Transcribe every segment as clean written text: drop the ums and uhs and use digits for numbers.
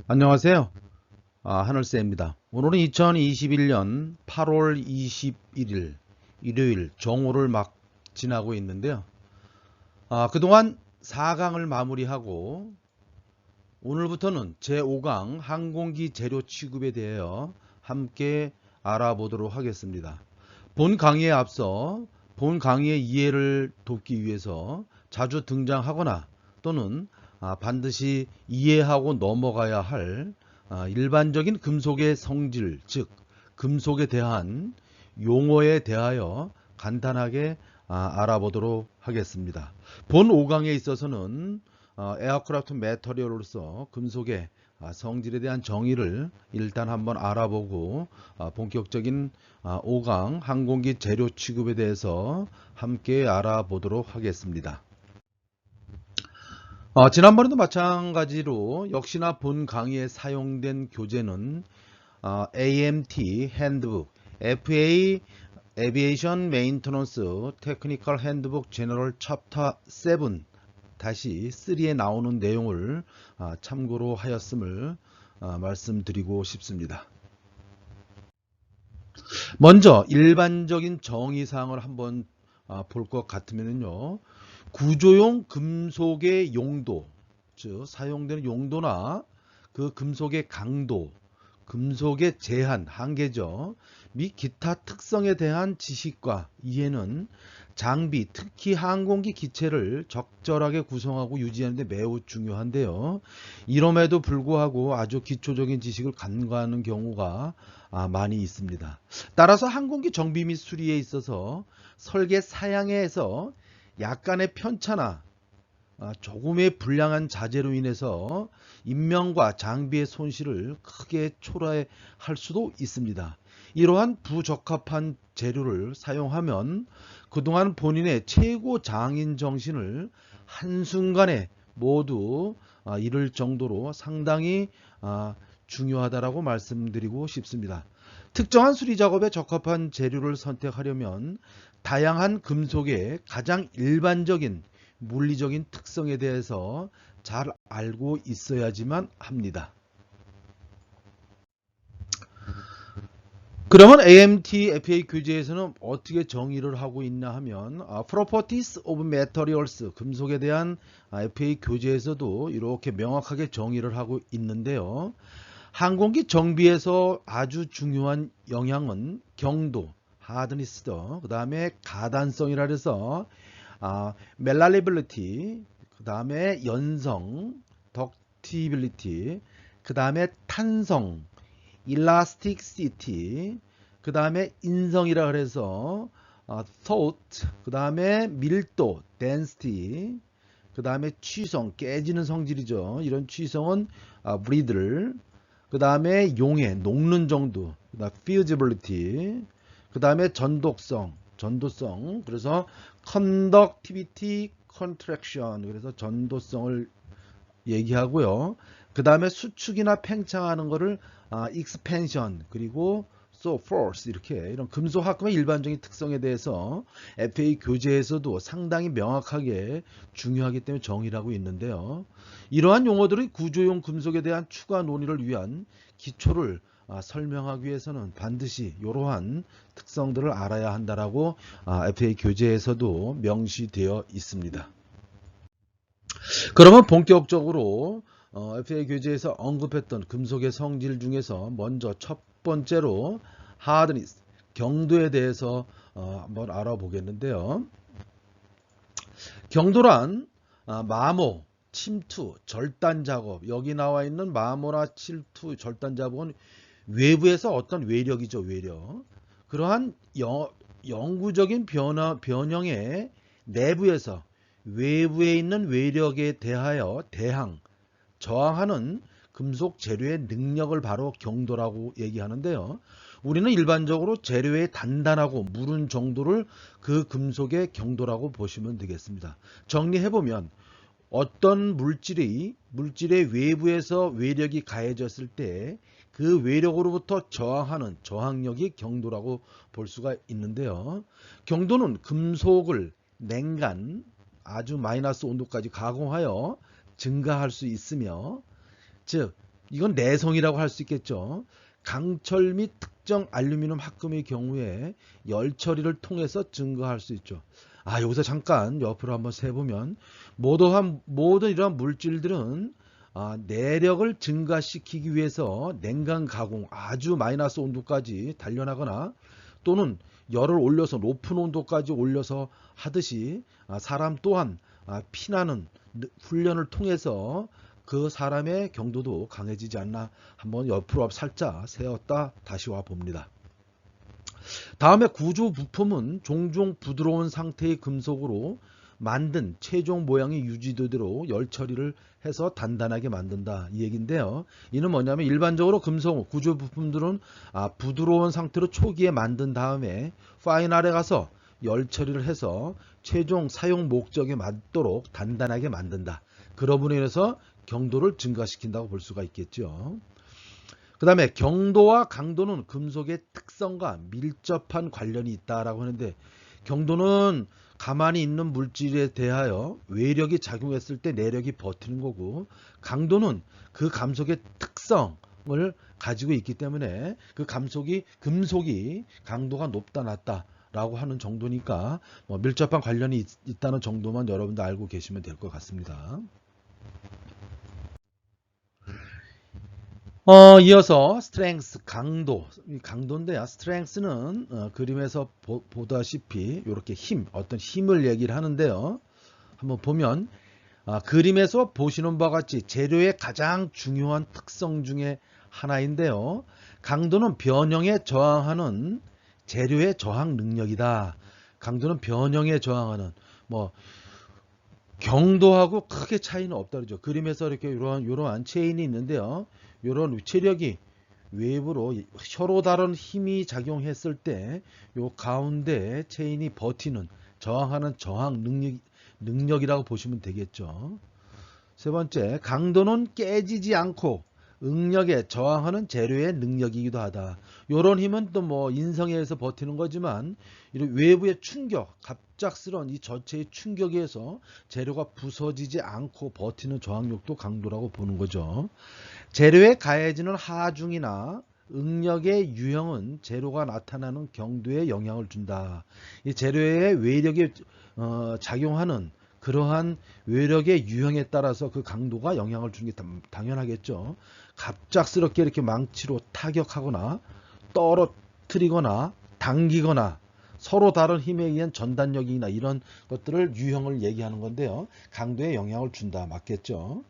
안녕하세요. 하늘쌤입니다. 오늘은 2021년 8월 21일 일요일 정오를 막 지나고 있는데요. 그동안 4강을 마무리하고 오늘부터는 제5강 항공기 재료 취급에 대하여 함께 알아보도록 하겠습니다. 본 강의에 앞서 본 강의의 이해를 돕기 위해서 자주 등장하거나 또는 반드시 이해하고 넘어가야 할 일반적인 금속의 성질, 즉 금속에 대한 용어에 대하여 간단하게 알아보도록 하겠습니다. 본 5강에 있어서는 에어크래프트 매터리얼로서 금속의 성질에 대한 정의를 일단 한번 알아보고 본격적인 5강 항공기 재료 취급에 대해서 함께 알아보도록 하겠습니다. 지난번에도 마찬가지로 역시나 본 강의에 사용된 교재는 AMT 핸드북, FA Aviation Maintenance Technical Handbook General Chapter 7 다시 3에 나오는 내용을 참고로 하였음을 말씀드리고 싶습니다. 먼저 일반적인 정의사항을 한번 볼 것 같으면요. 구조용 금속의 용도, 즉 사용되는 용도나 그 금속의 강도, 금속의 제한, 한계죠. 및 기타 특성에 대한 지식과 이해는 장비, 특히 항공기 기체를 적절하게 구성하고 유지하는 데 매우 중요한데요. 이럼에도 불구하고 아주 기초적인 지식을 간과하는 경우가 많이 있습니다. 따라서 항공기 정비 및 수리에 있어서 설계 사양에서 약간의 편차나 조금의 불량한 자재로 인해서 인명과 장비의 손실을 크게 초래할 수도 있습니다. 이러한 부적합한 재료를 사용하면 그동안 본인의 최고 장인 정신을 한순간에 모두 잃을 정도로 상당히 중요하다라고 말씀드리고 싶습니다. 특정한 수리 작업에 적합한 재료를 선택하려면 다양한 금속의 가장 일반적인 물리적인 특성에 대해서 잘 알고 있어야지만 합니다. 그러면 AMT FA 교재에서는 어떻게 정의를 하고 있나 하면 Properties of Materials 금속에 대한 FA 교재에서도 이렇게 명확하게 정의를 하고 있는데요. 항공기 정비에서 아주 중요한 영향은 경도, 하드니스죠. 그 다음에 가단성이라 해서 멜랄리빌리티, 그 다음에 연성, 덕티빌리티, 그 다음에 탄성, 일라스틱시티, 그 다음에 인성이라 그래서 thought, 그 다음에 밀도, density, 그 다음에 취성, 깨지는 성질이죠. 이런 취성은 brittle, 그 다음에 용해, 녹는 정도, 그 다음 fusibility, 그 다음에 전독성, 전도성, 그래서 conductivity, contraction, 그래서 전도성을 얘기하고요. 그 다음에 수축이나 팽창하는 거를 expansion, 그리고 so force, 이렇게 이런 금속학금의 일반적인 특성에 대해서 FA 교재에서도 상당히 명확하게 중요하기 때문에 정의를 하고 있는데요. 이러한 용어들의 구조용 금속에 대한 추가 논의를 위한 기초를 설명하기 위해서는 반드시 이러한 특성들을 알아야 한다라고 FA 교재에서도 명시되어 있습니다. 그러면 본격적으로 FA 교재에서 언급했던 금속의 성질 중에서 먼저 첫 번째로 하드니스, 경도에 대해서 한번 알아보겠는데요. 경도란 마모, 침투, 절단 작업, 여기 나와 있는 마모나 침투, 절단 작업은 외부에서 어떤 외력이죠, 외력. 그러한 영구적인 변형의 내부에서 외부에 있는 외력에 대하여 저항하는 금속 재료의 능력을 바로 경도라고 얘기하는데요. 우리는 일반적으로 재료의 단단하고 무른 정도를 그 금속의 경도라고 보시면 되겠습니다. 정리해보면 어떤 물질의 외부에서 외력이 가해졌을 때 그 외력으로부터 저항하는 저항력이 경도라고 볼 수가 있는데요. 경도는 금속을 냉간, 아주 마이너스 온도까지 가공하여 증가할 수 있으며, 즉 이건 내성이라고 할 수 있겠죠. 강철 및 특정 알루미늄 합금의 경우에 열 처리를 통해서 증가할 수 있죠. 여기서 잠깐 옆으로 한번 세보면 모든 이러한 물질들은 내력을 증가시키기 위해서 냉각 가공 아주 마이너스 온도까지 단련하거나 또는 열을 올려서 높은 온도까지 올려서 하듯이 사람 또한 피나는 훈련을 통해서 그 사람의 경도도 강해지지 않나 한번 옆으로 살짝 세웠다 다시 와 봅니다. 다음에 구조 부품은 종종 부드러운 상태의 금속으로 만든 최종 모양이 유지되도록 열 처리를 해서 단단하게 만든다 이 얘기인데요. 이는 뭐냐면 일반적으로 금속 구조 부품들은 부드러운 상태로 초기에 만든 다음에 파이널에 가서 열 처리를 해서 최종 사용 목적에 맞도록 단단하게 만든다. 그러므로 인해서 경도를 증가시킨다고 볼 수가 있겠죠. 그 다음에 경도와 강도는 금속의 특성과 밀접한 관련이 있다라고 하는데, 경도는 가만히 있는 물질에 대하여 외력이 작용했을 때 내력이 버티는 거고, 강도는 그 감속의 특성을 가지고 있기 때문에 그 금속이 강도가 높다 낮다 라고 하는 정도니까 밀접한 관련이 있다는 정도만 여러분들 알고 계시면 될 것 같습니다. 이어서 strength 강도인데요. strength는 그림에서 보다시피 이렇게 어떤 힘을 얘기를 하는데요. 한번 보면 그림에서 보시는 바와 같이 재료의 가장 중요한 특성 중에 하나인데요. 강도는 변형에 저항하는 재료의 저항 능력이다. 강도는 변형에 저항하는 경도하고 크게 차이는 없다 그러죠. 그림에서 이렇게 이러한 체인이 있는데요. 이런 체력이 외부로 서로 다른 힘이 작용했을 때 요 가운데 체인이 버티는 저항하는 저항 능력이라고 보시면 되겠죠. 세 번째, 강도는 깨지지 않고 응력에 저항하는 재료의 능력이기도 하다. 이런 힘은 또 인성에 의해서 버티는 거지만 이런 외부의 충격, 갑작스러운 이 전체의 충격에 의해서 재료가 부서지지 않고 버티는 저항력도 강도라고 보는 거죠. 재료에 가해지는 하중이나 응력의 유형은 재료가 나타나는 경도에 영향을 준다. 이 재료의 외력이 작용하는 그러한 외력의 유형에 따라서 그 강도가 영향을 주는 게 당연하겠죠. 갑작스럽게 이렇게 망치로 타격하거나 떨어뜨리거나 당기거나 서로 다른 힘에 의한 전단력이나 이런 것들을 유형을 얘기하는 건데요. 강도에 영향을 준다. 맞겠죠.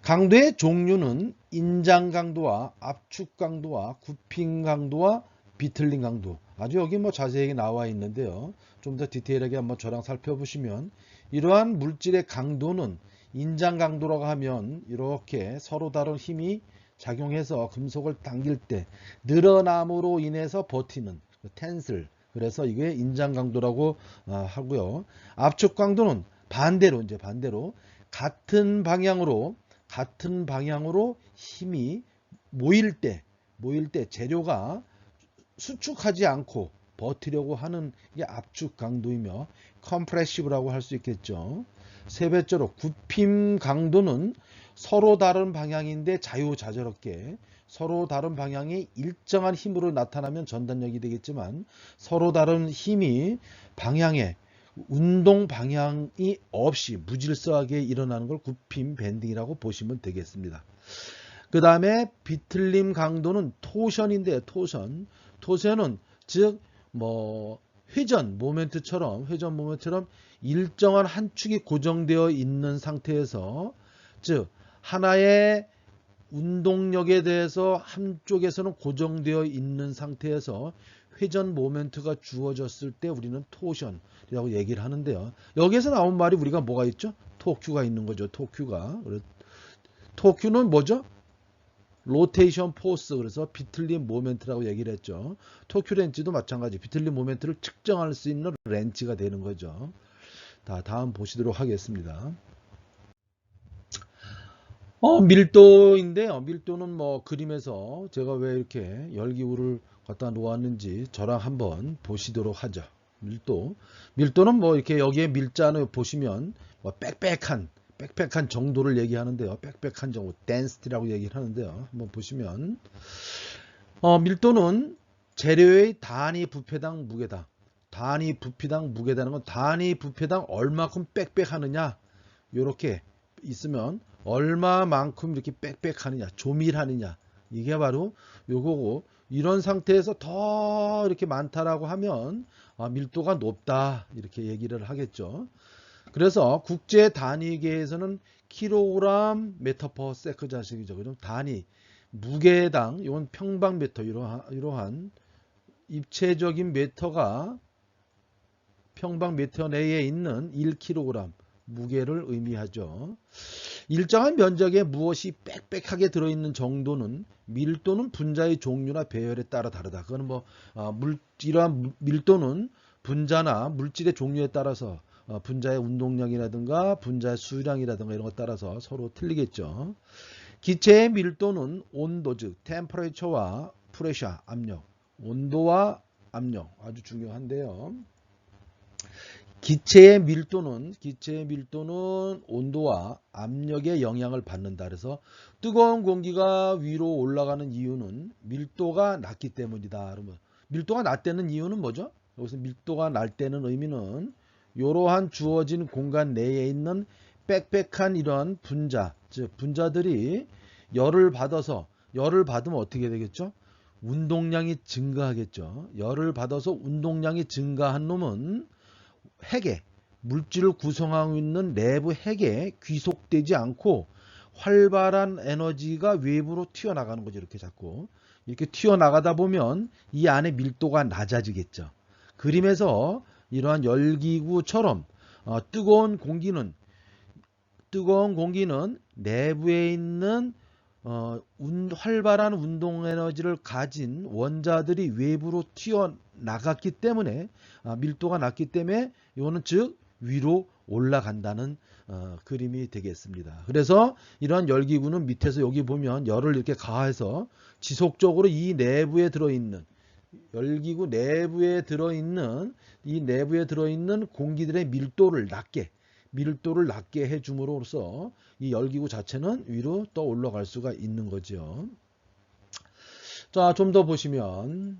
강도의 종류는 인장 강도와 압축 강도와 굽힘 강도와 비틀림 강도. 아주 여기 자세하게 나와 있는데요. 좀 더 디테일하게 한번 저랑 살펴보시면 이러한 물질의 강도는 인장 강도라고 하면 이렇게 서로 다른 힘이 작용해서 금속을 당길 때 늘어남으로 인해서 버티는 텐슬. 그래서 이게 인장 강도라고 하고요. 압축 강도는 반대로 같은 방향으로 힘이 모일 때 재료가 수축하지 않고 버티려고 하는 게 압축 강도이며 컴프레시브라고 할 수 있겠죠. 세 번째로 굽힘 강도는 서로 다른 방향인데 자유자재롭게 서로 다른 방향이 일정한 힘으로 나타나면 전단력이 되겠지만 서로 다른 힘이 방향에 운동 방향이 없이 무질서하게 일어나는 걸 굽힘 밴딩이라고 보시면 되겠습니다. 그 다음에 비틀림 강도는 토션인데 토션은 즉 회전 모멘트처럼 일정한 한 축이 고정되어 있는 상태에서 즉 하나의 운동력에 대해서 한쪽에서는 고정되어 있는 상태에서 회전 모멘트가 주어졌을 때 우리는 토션이라고 얘기를 하는데요. 여기에서 나온 말이 우리가 뭐가 있죠? 토큐가 있는 거죠. 토큐는 뭐죠? 로테이션 포스, 그래서 비틀림 모멘트라고 얘기를 했죠. 토큐 렌치도 마찬가지 비틀림 모멘트를 측정할 수 있는 렌치가 되는 거죠. 다음 보시도록 하겠습니다. 밀도인데요. 밀도는 그림에서 제가 왜 이렇게 열기구를 갖다 놓았는지 저랑 한번 보시도록 하죠. 밀도는 이렇게 여기에 밀자는 보시면 빽빽한 정도를 얘기하는데요. 빽빽한 정도, density라고 얘기를 하는데요. 한번 보시면 밀도는 재료의 단위 부피당 무게당. 단위 부피당 무게다는 건 단위 부피당 얼마큼 빽빽하느냐. 이렇게 있으면 얼마만큼 이렇게 빽빽하느냐, 조밀하느냐. 이게 바로 요거고, 이런 상태에서 더 이렇게 많다라고 하면 밀도가 높다 이렇게 얘기를 하겠죠. 그래서 국제 단위계에서는 킬로그램 메터 퍼 세크 자식이죠. 그럼 단위 무게당 이건 평방미터, 이러한 입체적인 미터가 평방미터 내에 있는 1kg 무게를 의미하죠. 일정한 면적에 무엇이 빽빽하게 들어있는 정도는 밀도는 분자의 종류나 배열에 따라 다르다. 그거는 이러한 밀도는 분자나 물질의 종류에 따라서 분자의 운동량이라든가 분자의 수량이라든가 이런 것 따라서 서로 틀리겠죠. 기체의 밀도는 온도, 즉 템퍼레처와 프레셔, 압력, 온도와 압력 아주 중요한데요. 기체의 밀도는 온도와 압력의 영향을 받는다. 그래서 뜨거운 공기가 위로 올라가는 이유는 밀도가 낮기 때문이다. 그러면 밀도가 낮다는 이유는 뭐죠? 여기서 밀도가 낮다는 의미는 이러한 주어진 공간 내에 있는 빽빽한 이러한 분자, 즉 분자들이 열을 받으면 어떻게 되겠죠? 운동량이 증가하겠죠. 열을 받아서 운동량이 증가한 놈은 핵에, 물질을 구성하고 있는 내부 핵에 귀속되지 않고 활발한 에너지가 외부로 튀어나가는 거죠. 이렇게 자꾸 이렇게 튀어나가다 보면 이 안에 밀도가 낮아지겠죠. 그림에서 이러한 열기구처럼 뜨거운 공기는 내부에 있는 활발한 운동 에너지를 가진 원자들이 외부로 튀어나갔기 때문에 밀도가 낮기 때문에 이거는 즉 위로 올라간다는 그림이 되겠습니다. 그래서 이러한 열기구는 밑에서 여기 보면 열을 이렇게 가해서 지속적으로 이 내부에 들어있는 열기구 내부에 들어있는 공기들의 밀도를 낮게 해줌으로써 이 열기구 자체는 위로 또 올라갈 수가 있는 거죠. 자, 좀 더 보시면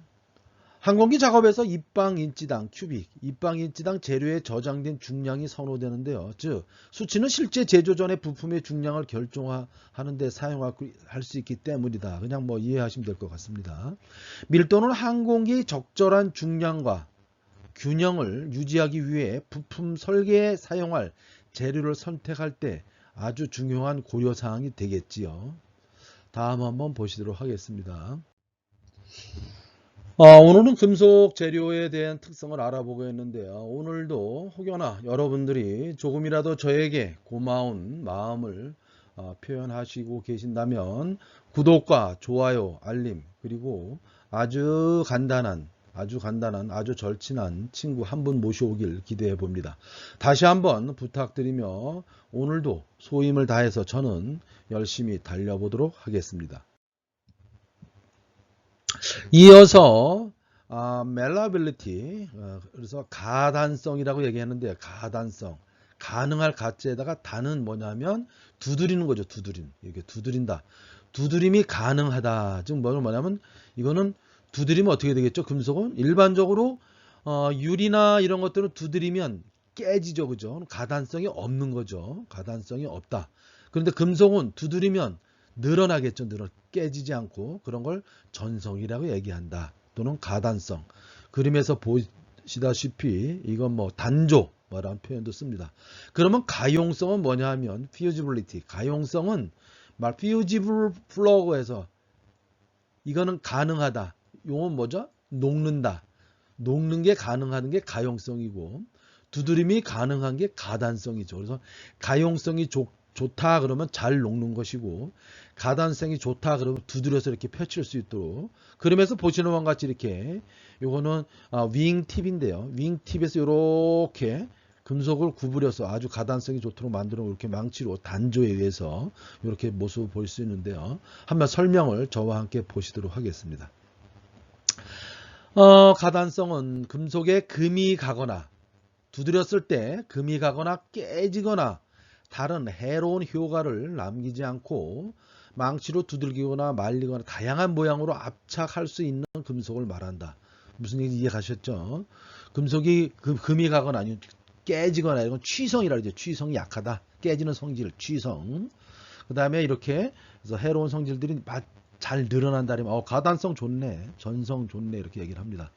항공기 작업에서 입방인치당 큐빅, 입방인치당 재료에 저장된 중량이 선호되는데요. 즉 수치는 실제 제조 전의 부품의 중량을 결정하는 데 사용할 수 있기 때문이다. 그냥 이해하시면 될 것 같습니다. 밀도는 항공기의 적절한 중량과 균형을 유지하기 위해 부품 설계에 사용할 재료를 선택할 때 아주 중요한 고려사항이 되겠지요. 다음 한번 보시도록 하겠습니다. 오늘은 금속 재료에 대한 특성을 알아보고 했는데요. 오늘도 혹여나 여러분들이 조금이라도 저에게 고마운 마음을 표현하시고 계신다면 구독과 좋아요, 알림, 그리고 아주 간단한 아주 절친한 친구 한 분 모셔오길 기대해 봅니다. 다시 한번 부탁드리며 오늘도 소임을 다해서 저는 열심히 달려보도록 하겠습니다. 이어서 malleability, 그래서 가단성이라고 얘기하는데 가단성, 가능할 가짜에다가 단은 뭐냐면 두드리는 거죠. 이렇게 두드린다. 두드림이 가능하다. 즉 뭐냐면 이거는 두드리면 어떻게 되겠죠? 금속은 일반적으로 유리나 이런 것들은 두드리면 깨지죠. 그죠? 가단성이 없는 거죠. 가단성이 없다. 그런데 금속은 두드리면 늘어나겠죠. 깨지지 않고 그런 걸 전성이라고 얘기한다. 또는 가단성. 그림에서 보시다시피 이건 단조 라는 표현도 씁니다. 그러면 가용성은 뭐냐 하면 fusibility. 가용성은 fusible flow에서 이거는 가능하다. 용어는 뭐죠? 녹는다. 녹는 게 가능한 게 가용성이고 두드림이 가능한 게 가단성이죠. 그래서 가용성이 좋다 그러면 잘 녹는 것이고 가단성이 좋다 그러면 두드려서 이렇게 펼칠 수 있도록 그러면서 보시는 것 같이 이렇게 요거는 윙팁인데요. 윙팁에서 이렇게 금속을 구부려서 아주 가단성이 좋도록 만들어 이렇게 망치로 단조에 의해서 이렇게 모습을 볼 수 있는데요. 한번 설명을 저와 함께 보시도록 하겠습니다. 가단성은 금속에 금이 가거나 두드렸을 때 금이 가거나 깨지거나 다른 해로운 효과를 남기지 않고 망치로 두들기거나 말리거나 다양한 모양으로 압착할 수 있는 금속을 말한다. 무슨 얘기인지 이해 가셨죠? 금속이 금이 가거나 아니면 깨지거나 이건 취성이라 그러죠. 취성이 약하다. 깨지는 성질, 취성. 그 다음에 이렇게 그래서 해로운 성질들이 잘 늘어난다면 가단성 좋네, 전성 좋네 이렇게 얘기를 합니다.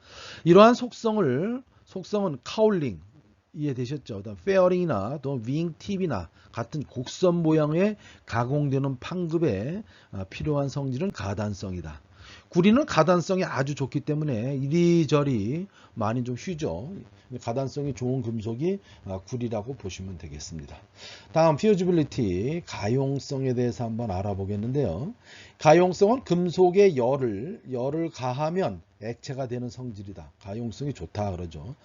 이러한 속성은 카울링 이해되셨죠? 페어링이나 또 윙팁이나 같은 곡선 모양의 가공되는 판급에 필요한 성질은 가단성이다. 구리는 가단성이 아주 좋기 때문에 이리저리 많이 좀 휘죠. 가단성이 좋은 금속이 구리라고 보시면 되겠습니다. 다음 fusibility, 가용성에 대해서 한번 알아보겠는데요. 가용성은 금속의 열을 가하면 액체가 되는 성질이다. 가용성이 좋다 그러죠.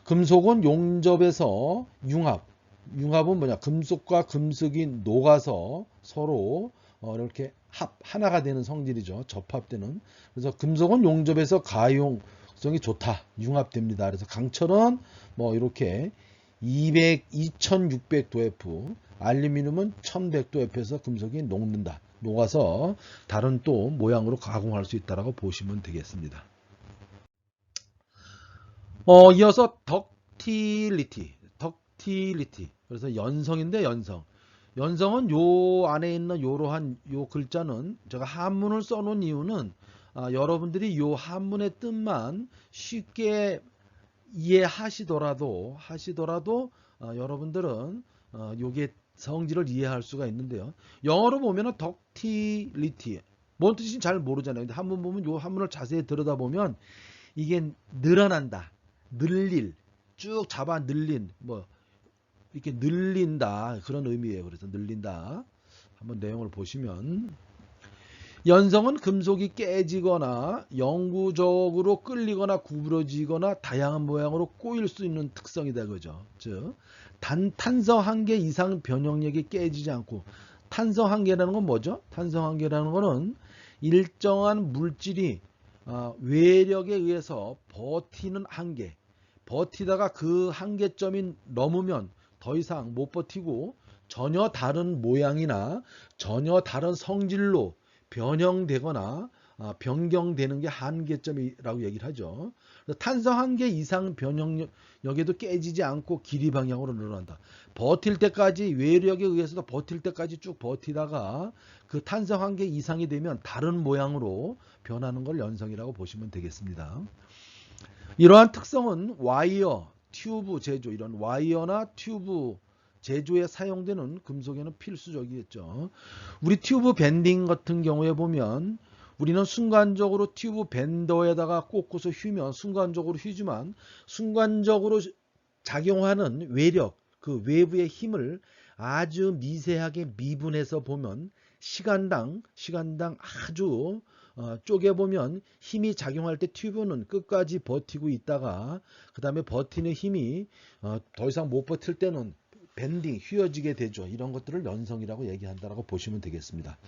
금속은 용접에서 융합은 뭐냐? 금속과 금속이 녹아서 서로 이렇게 하나가 되는 성질이죠. 접합되는. 그래서 금속은 용접에서 가용성이 좋다. 융합됩니다. 그래서 강철은 뭐 이렇게 2600도F, 알루미늄은 1100도F에서 금속이 녹아서 다른 또 모양으로 가공할 수 있다라고 보시면 되겠습니다. 이어서 덕틸리티. 그래서 연성인데 연성은 요 안에 있는 요러한 요 글자는 제가 한문을 써놓은 이유는 여러분들이 요 한문의 뜻만 쉽게 이해하시더라도 여러분들은 요게 성질을 이해할 수가 있는데요. 영어로 보면은 덕틸리티 뭔 뜻인지 잘 모르잖아요. 근데 한문 보면 요 한문을 자세히 들여다보면 이게 늘어난다, 늘릴, 쭉 잡아 늘린, 뭐 이렇게 늘린다 그런 의미예요. 그래서 늘린다. 한번 내용을 보시면 연성은 금속이 깨지거나 영구적으로 끌리거나 구부러지거나 다양한 모양으로 꼬일 수 있는 특성이다 그죠. 즉 탄성 한계 이상 변형력이 깨지지 않고, 탄성 한계라는 건 뭐죠? 탄성 한계라는 거는 일정한 물질이 외력에 의해서 버티는 한계, 버티다가 그 한계점이 넘으면 더 이상 못 버티고 전혀 다른 모양이나 전혀 다른 성질로 변형되거나 변경되는 게 한계점이라고 얘기를 하죠. 그래서 탄성 한계 이상 변형력에도 깨지지 않고 길이 방향으로 늘어난다. 버틸 때까지, 외력에 의해서도 버틸 때까지 쭉 버티다가 그 탄성 한계 이상이 되면 다른 모양으로 변하는 걸 연성이라고 보시면 되겠습니다. 이러한 특성은 와이어, 튜브 제조, 이런 와이어나 튜브 제조에 사용되는 금속에는 필수적이겠죠. 우리 튜브 밴딩 같은 경우에 보면 우리는 순간적으로 튜브 밴더에다가 꽂고서 휘면 순간적으로 휘지만 순간적으로 작용하는 외력, 그 외부의 힘을 아주 미세하게 미분해서 보면 시간당 아주 쪼개보면 힘이 작용할 때 튜브는 끝까지 버티고 있다가 그 다음에 버티는 힘이 더 이상 못 버틸 때는 밴딩, 휘어지게 되죠. 이런 것들을 연성이라고 얘기한다라고 보시면 되겠습니다.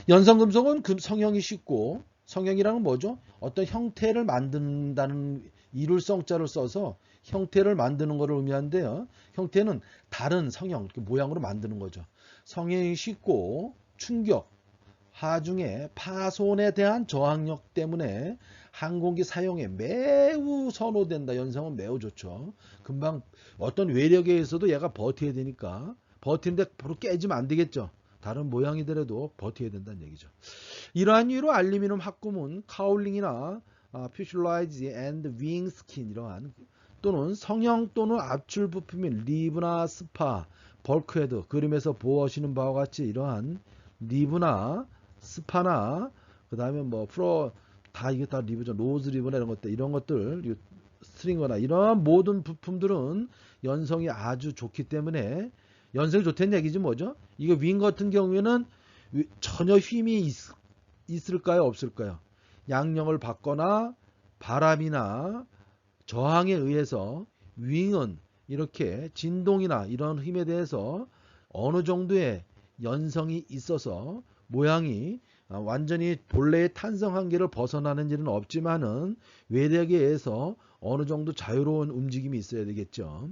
연성금속은 성형이 쉽고, 성형이라는 건 뭐죠? 어떤 형태를 만든다는 이룰성자를 써서 형태를 만드는 것을 의미하는데요. 형태는 다른 성형, 모양으로 만드는 거죠. 성형이 쉽고 충격, 하중에 파손에 대한 저항력 때문에 항공기 사용에 매우 선호된다. 연성은 매우 좋죠. 금방 어떤 외력에 의해서도 얘가 버텨야 되니까, 버티는데 바로 깨지면 안 되겠죠. 다른 모양이더라도 버텨야 된다는 얘기죠. 이러한 이유로 알루미늄 합금은 카울링이나 퓨슐라이즈 앤드 윙 스킨 이러한 또는 성형 또는 압출 부품인 리브나 스파, 벌크헤드, 그림에서 보시는 바와 같이 이러한 리브나 스파나 그 다음에 뭐 이게 다 리브죠. 로즈 리브나 이런 것들 스트링거나 이러한 모든 부품들은 연성이 아주 좋기 때문에 연성이 좋다는 얘기지 뭐죠? 이거 윙 같은 경우에는 전혀 힘이 있을까요? 없을까요? 양력을 받거나 바람이나 저항에 의해서 윙은 이렇게 진동이나 이런 힘에 대해서 어느 정도의 연성이 있어서 모양이 완전히 본래의 탄성 한계를 벗어나는 일은 없지만은 외력에 의해서 어느 정도 자유로운 움직임이 있어야 되겠죠.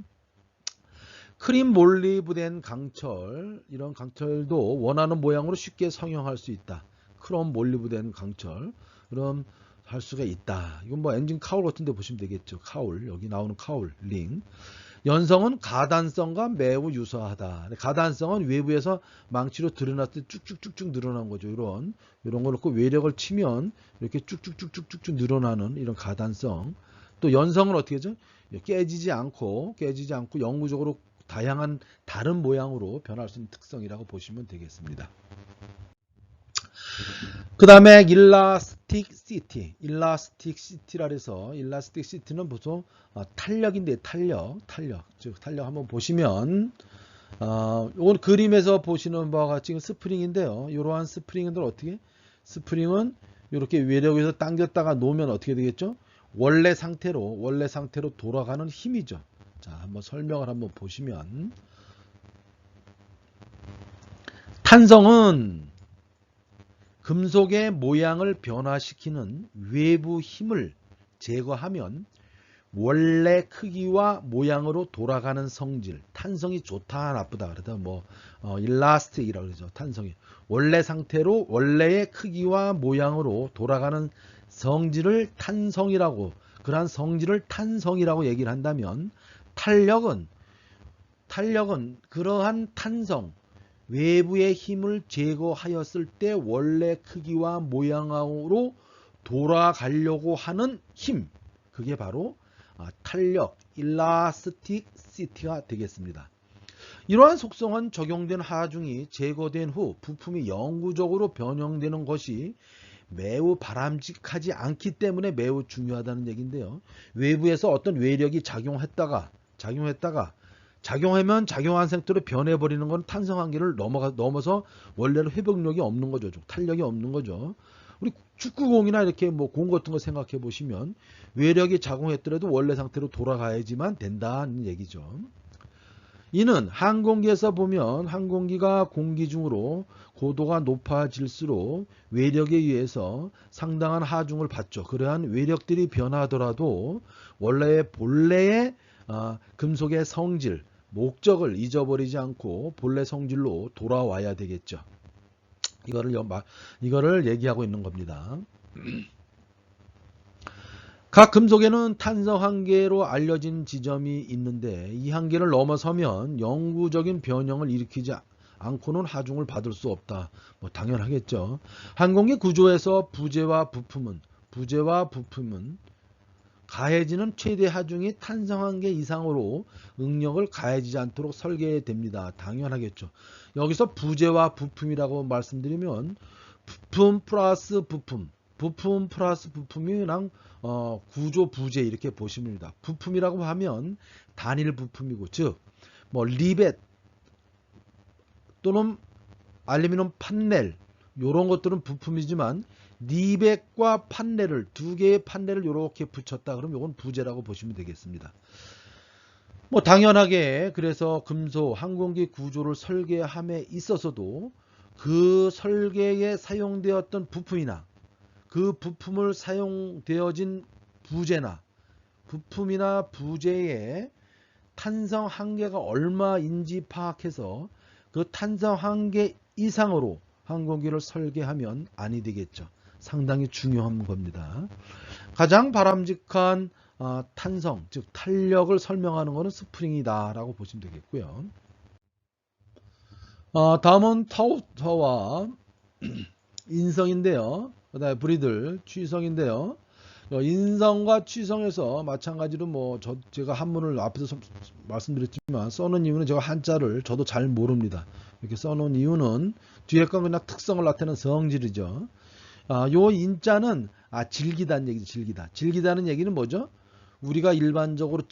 크림 몰리브된 강철, 이런 강철도 원하는 모양으로 쉽게 성형할 수 있다. 크롬 몰리브된 강철, 그럼 할 수가 있다. 이건 뭐 엔진 카울 같은 데 보시면 되겠죠. 카울, 여기 나오는 카울, 링. 연성은 가단성과 매우 유사하다. 가단성은 외부에서 망치로 드러났을 때 쭉쭉쭉쭉 늘어난 거죠. 이런 걸 놓고 외력을 치면 이렇게 쭉쭉쭉쭉쭉 늘어나는 이런 가단성. 또 연성은 어떻게 하죠? 깨지지 않고 영구적으로 다양한 다른 모양으로 변할 수 있는 특성이라고 보시면 되겠습니다. 그 다음에 일라스틱시티라 해서 일라스틱시티는 보통 탄력인데 탄력 한번 보시면 이건 그림에서 보시는 바와 같이 스프링인데요. 이러한 스프링들 어떻게? 스프링은 이렇게 외력에서 당겼다가 놓으면 어떻게 되겠죠? 원래 상태로 돌아가는 힘이죠. 자, 한번 설명을 한번 보시면 탄성은 금속의 모양을 변화시키는 외부 힘을 제거하면 원래 크기와 모양으로 돌아가는 성질, 탄성이 좋다 나쁘다 그래도 일라스틱이라고 그러죠. 탄성이 원래 상태로 원래의 크기와 모양으로 돌아가는 성질을 탄성이라고, 그러한 성질을 탄성이라고 얘기를 한다면 탄력은 그러한 탄성, 외부의 힘을 제거하였을 때 원래 크기와 모양으로 돌아가려고 하는 힘, 그게 바로 탄력, 일라스틱시티가 되겠습니다. 이러한 속성은 적용된 하중이 제거된 후 부품이 영구적으로 변형되는 것이 매우 바람직하지 않기 때문에 매우 중요하다는 얘기인데요. 외부에서 어떤 외력이 작용하면 작용한 상태로 변해버리는 건 탄성 한계를 넘어서 원래는 회복력이 없는 거죠. 탄력이 없는 거죠. 우리 축구공이나 이렇게 공 같은 거 생각해 보시면 외력이 작용했더라도 원래 상태로 돌아가야지만 된다는 얘기죠. 이는 항공기에서 보면 항공기가 공기 중으로 고도가 높아질수록 외력에 의해서 상당한 하중을 받죠. 그러한 외력들이 변하더라도 본래의 금속의 성질, 목적을 잊어버리지 않고 본래 성질로 돌아와야 되겠죠. 이거를 얘기하고 있는 겁니다. 각 금속에는 탄성 한계로 알려진 지점이 있는데 이 한계를 넘어서면 영구적인 변형을 일으키지 않고는 하중을 받을 수 없다. 당연하겠죠. 항공기 구조에서 부재와 부품은 가해지는 최대 하중이 탄성 한계 이상으로 응력을 가해지지 않도록 설계됩니다. 당연하겠죠. 여기서 부재와 부품이라고 말씀드리면 부품 플러스 부품이랑 구조 부재 이렇게 보시면 됩니다. 부품이라고 하면 단일 부품이고, 즉 리벳 또는 알루미늄 판넬 이런 것들은 부품이지만 리벳과 판넬을 두 개의 판넬을 이렇게 붙였다 그러면 이건 부재라고 보시면 되겠습니다. 당연하게 그래서 금속 항공기 구조를 설계함에 있어서도 그 설계에 사용되었던 부품이나 그 부품을 사용되어진 부품이나 부재의 탄성 한계가 얼마인지 파악해서 그 탄성 한계 이상으로 항공기를 설계하면 아니 되겠죠. 상당히 중요한 겁니다. 가장 바람직한 탄성, 즉 탄력을 설명하는 것은 스프링이다 라고 보시면 되겠고요. 다음은 타우터와 인성인데요. 그 다음에 브리들, 취성인데요. 인성과 취성에서 마찬가지로 제가 한문을 앞에서 말씀드렸지만 써놓은 이유는 제가 한자를 저도 잘 모릅니다. 이렇게 써놓은 이유는 뒤에 건 그냥 특성을 나타내는 성질이죠. 요 인자는 질기다는 얘기죠. 질기다는 얘기는 뭐죠? 우리가 일반적으로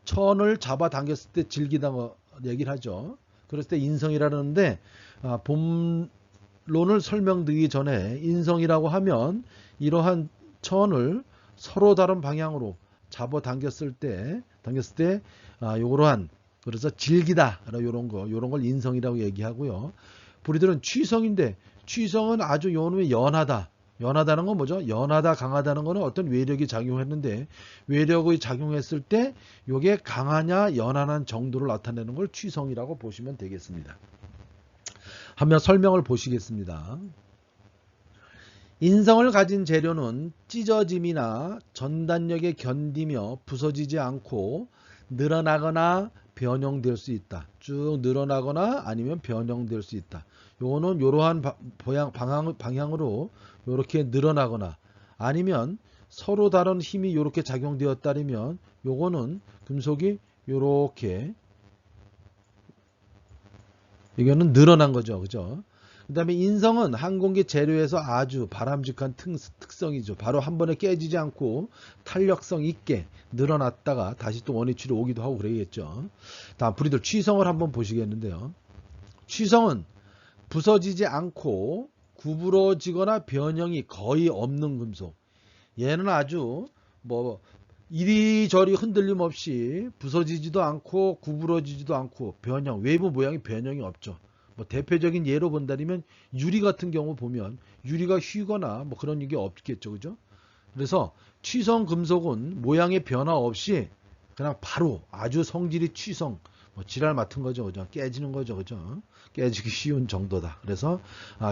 천을 잡아당겼을 때 질기다 얘기를 하죠. 그랬을 때 인성이라는데 본론을 설명드리기 전에 인성이라고 하면 이러한 천을 서로 다른 방향으로 잡아당겼을 때 이러한 그래서 질기다 이런 걸 인성이라고 얘기하고요. 브리들은 취성인데 취성은 아주 요놈이 연하다 연하다는 건 뭐죠? 연하다, 강하다는 거는 어떤 외력이 작용했는데 외력이 작용했을 때 이게 강하냐 연하냐 정도를 나타내는 걸 취성이라고 보시면 되겠습니다. 한번 설명을 보시겠습니다. 인성을 가진 재료는 찢어짐이나 전단력에 견디며 부서지지 않고 늘어나거나 변형될 수 있다. 쭉 늘어나거나 아니면 변형될 수 있다. 요거는 이러한 방향으로 이렇게 늘어나거나 아니면 서로 다른 힘이 이렇게 작용되었다면 요거는 금속이 이렇게 이거는 늘어난 거죠. 그죠? 그 다음에 인성은 항공기 재료에서 아주 바람직한 특성이죠. 바로 한 번에 깨지지 않고 탄력성 있게 늘어났다가 다시 또 원위치로 오기도 하고 그러겠죠. 다음 브리들 취성을 한번 보시겠는데요. 취성은 부서지지 않고 구부러지거나 변형이 거의 없는 금속. 얘는 아주 뭐 이리저리 흔들림 없이 부서지지도 않고 구부러지지도 않고 변형, 외부 모양이 변형이 없죠. 뭐 대표적인 예로 본다면 유리 같은 경우 보면 유리가 휘거나 뭐 그런 게 없겠죠. 그죠? 그래서 취성 금속은 모양의 변화 없이 그냥 바로 아주 성질이 취성, 뭐 지랄 맡은 거죠. 그죠? 깨지는 거죠. 그죠? 깨지기 쉬운 정도다. 그래서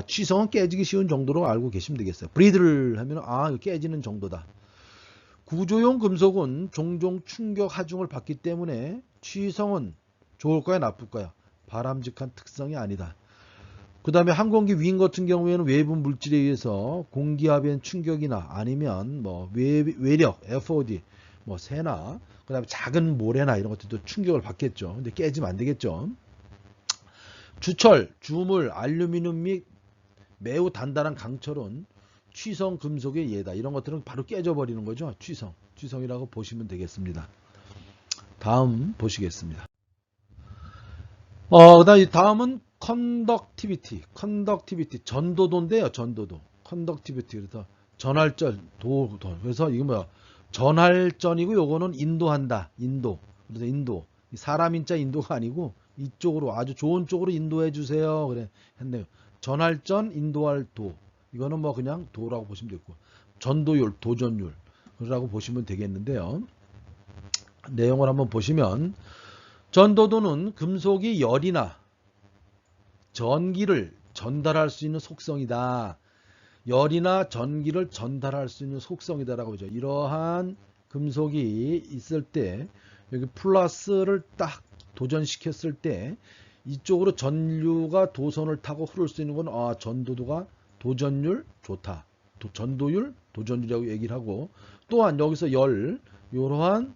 취성은 깨지기 쉬운 정도로 알고 계시면 되겠어요. 브리드를 하면 이거 깨지는 정도다. 구조용 금속은 종종 충격 하중을 받기 때문에 취성은 좋을까요? 나쁠까요? 바람직한 특성이 아니다. 그 다음에 항공기 윙 같은 경우에는 외부 물질에 의해서 공기압의 충격이나 아니면 뭐 외력, FOD, 뭐 새나 그 다음에 작은 모래나 이런 것들도 충격을 받겠죠. 근데 깨지면 안 되겠죠. 주철, 주물, 알루미늄 및 매우 단단한 강철은 취성 금속의 예다. 이런 것들은 바로 깨져버리는 거죠. 취성이라고 보시면 되겠습니다. 다음 보시겠습니다. 그다음 다음은 컨덕티비티, 전도도인데요. 전도도, 컨덕티비티. 그래서 전할전, 그래서 이거 뭐야? 전할전이고 요거는 인도한다. 그래서 인도. 사람 인자 인도가 아니고 이쪽으로 아주 좋은 쪽으로 인도해 주세요. 그래 했네요. 전할전, 인도할 도. 이거는 뭐 그냥 도라고 보시면 되고 전도율, 도전율이라고 보시면 되겠는데요. 내용을 한번 보시면 전도도는 금속이 열이나 전기를 전달할 수 있는 속성이다. 열이나 전기를 전달할 수 있는 속성이다라고 하죠. 이러한 금속이 있을 때 여기 플러스를 딱 도전시켰을 때 이쪽으로 전류가 도선을 타고 흐를 수 있는 건 전도도가 도전율 좋다. 전도율, 도전율이라고 얘기를 하고 또한 여기서 이러한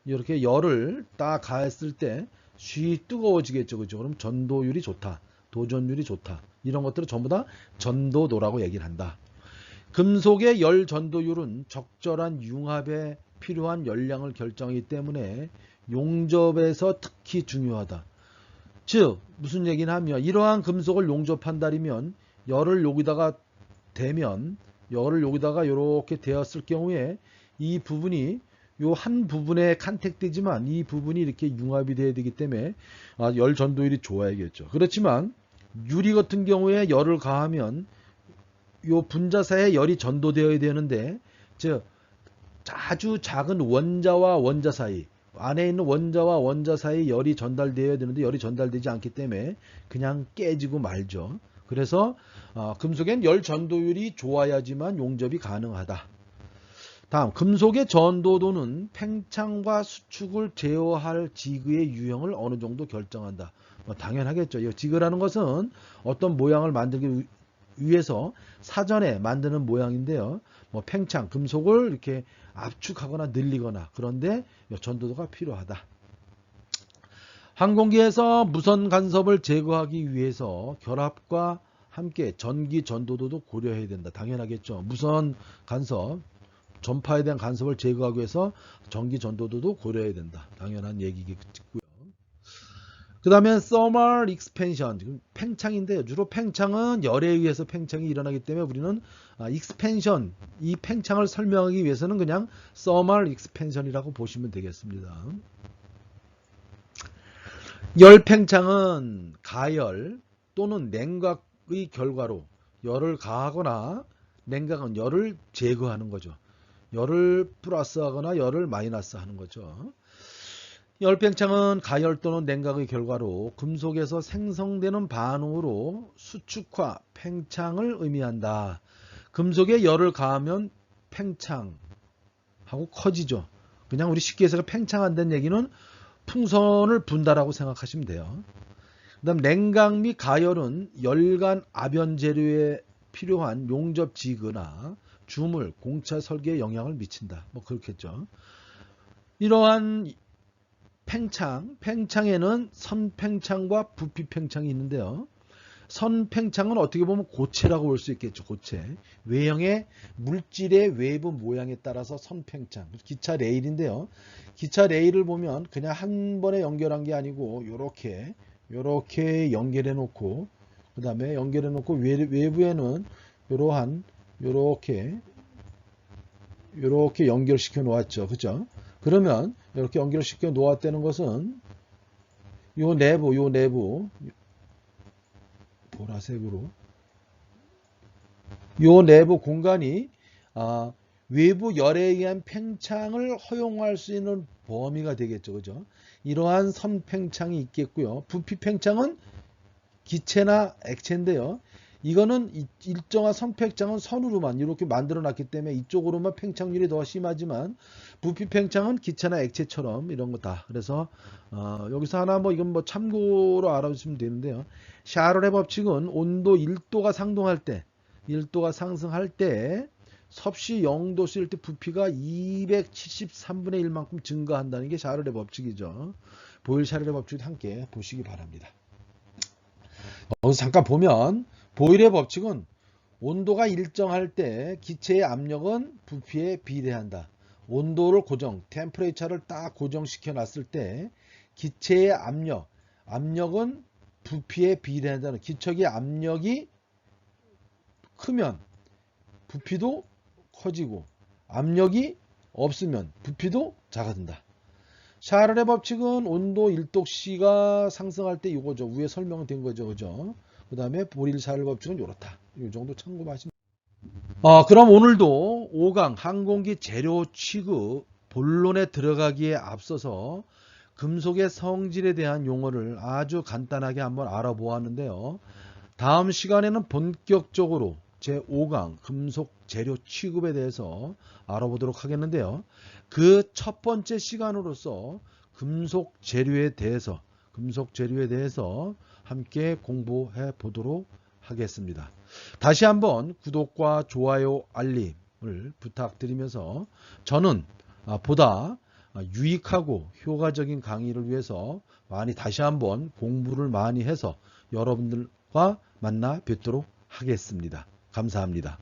이렇게 열을 딱 가했을 때 쉬 뜨거워지겠죠. 그죠? 그럼 전도율이 좋다. 도전율이 좋다. 이런 것들은 전부 다 전도도라고 얘기를 한다. 금속의 열 전도율은 적절한 융합에 필요한 열량을 결정하기 때문에 용접에서 특히 중요하다. 즉 무슨 얘기는 하면 이러한 금속을 용접한다면 열을 여기다가 이렇게 되었을 경우에 이 부분이 요 한 부분에 컨택되지만 이 부분이 이렇게 융합이 돼야 되기 때문에 열 전도율이 좋아야겠죠. 그렇지만 유리 같은 경우에 열을 가하면 요 분자사에 열이 전도되어야 되는데 즉 아주 작은 원자와 원자 사이 안에 있는 원자와 원자 사이 열이 전달되어야 되는데 열이 전달되지 않기 때문에 그냥 깨지고 말죠. 그래서 금속엔 열 전도율이 좋아야지만 용접이 가능하다. 다음 금속의 전도도는 팽창과 수축을 제어할 지그의 유형을 어느 정도 결정한다. 당연하겠죠. 이 지그라는 것은 어떤 모양을 만들기 위해서 사전에 만드는 모양인데요. 팽창, 금속을 이렇게 압축하거나 늘리거나 그런데 전도도가 필요하다. 항공기에서 무선 간섭을 제거하기 위해서 결합과 함께 전기 전도도도 고려해야 된다. 당연하겠죠. 무선 간섭, 전파에 대한 간섭을 제거하기 위해서 전기 전도도도 고려해야 된다. 당연한 얘기겠고요. 그 다음에 thermal expansion, 팽창인데요. 주로 팽창은 열에 의해서 팽창이 일어나기 때문에 우리는 expansion, 이 팽창을 설명하기 위해서는 그냥 thermal expansion이라고 보시면 되겠습니다. 열 팽창은 가열 또는 냉각의 결과로 열을 가하거나 냉각은 열을 제거하는 거죠. 열을 플러스하거나 열을 마이너스 하는 거죠. 열팽창은 가열 또는 냉각의 결과로 금속에서 생성되는 반응으로 수축화, 팽창을 의미한다. 금속에 열을 가하면 팽창하고 커지죠. 그냥 우리 쉽게 해서 팽창한다는 얘기는 풍선을 분다라고 생각하시면 돼요. 그 다음 냉각 및 가열은 열간 아변 재료에 필요한 용접 지거나 주물, 공차 설계에 영향을 미친다. 뭐 그렇겠죠. 이러한 팽창에는 선팽창과 부피팽창이 있는데요. 선팽창은 어떻게 보면 고체라고 볼 수 있겠죠. 고체. 외형의 물질의 외부 모양에 따라서 선팽창. 기차 레일인데요. 기차 레일을 보면 그냥 한 번에 연결한 게 아니고 요렇게 연결해 놓고 그 다음에 연결해 놓고 외부에는 요렇게 연결시켜 놓았죠. 그죠? 그러면 이렇게 연결시켜 놓았다는 것은 요 내부 보라색으로 요 내부 공간이 외부 열에 의한 팽창을 허용할 수 있는 범위가 되겠죠. 그죠? 이러한 선팽창이 있겠고요. 부피팽창은 기체나 액체인데요. 이거는 일정한 선팽창은 선으로만 이렇게 만들어 놨기 때문에 이쪽으로만 팽창률이 더 심하지만 부피팽창은 기체나 액체처럼 이런 거다. 그래서 여기서 하나 이건 참고로 알아주시면 되는데요. 샤를의 법칙은 온도 1도가 상승할 때 섭씨 0도씨일 때 부피가 273분의 1만큼 증가한다는 게 샤를의 법칙이죠. 보일 샤를의 법칙도 함께 보시기 바랍니다. 여기서 잠깐 보면 보일의 법칙은 온도가 일정할 때 기체의 압력은 부피에 비례한다. 온도를 템퍼레이처를 딱 고정시켜 놨을 때 기체의 압력은 부피에 비례한다는 기척의 압력이 크면 부피도 커지고 압력이 없으면 부피도 작아진다. 샤를의 법칙은 온도 1도씨가 상승할 때 이거죠. 위에 설명된 거죠. 그죠? 그 다음에 보릴 샤를 법칙은 이렇다. 이 정도 참고하시면. 그럼 오늘도 5강 항공기 재료 취급 본론에 들어가기에 앞서서 금속의 성질에 대한 용어를 아주 간단하게 한번 알아보았는데요. 다음 시간에는 본격적으로 제5강 금속 재료 취급에 대해서 알아보도록 하겠는데요. 그 첫 번째 시간으로서 금속 재료에 대해서 함께 공부해 보도록 하겠습니다. 다시 한번 구독과 좋아요, 알림을 부탁드리면서 저는 보다 유익하고 효과적인 강의를 위해서 다시 한번 공부를 많이 해서 여러분들과 만나 뵙도록 하겠습니다. 감사합니다.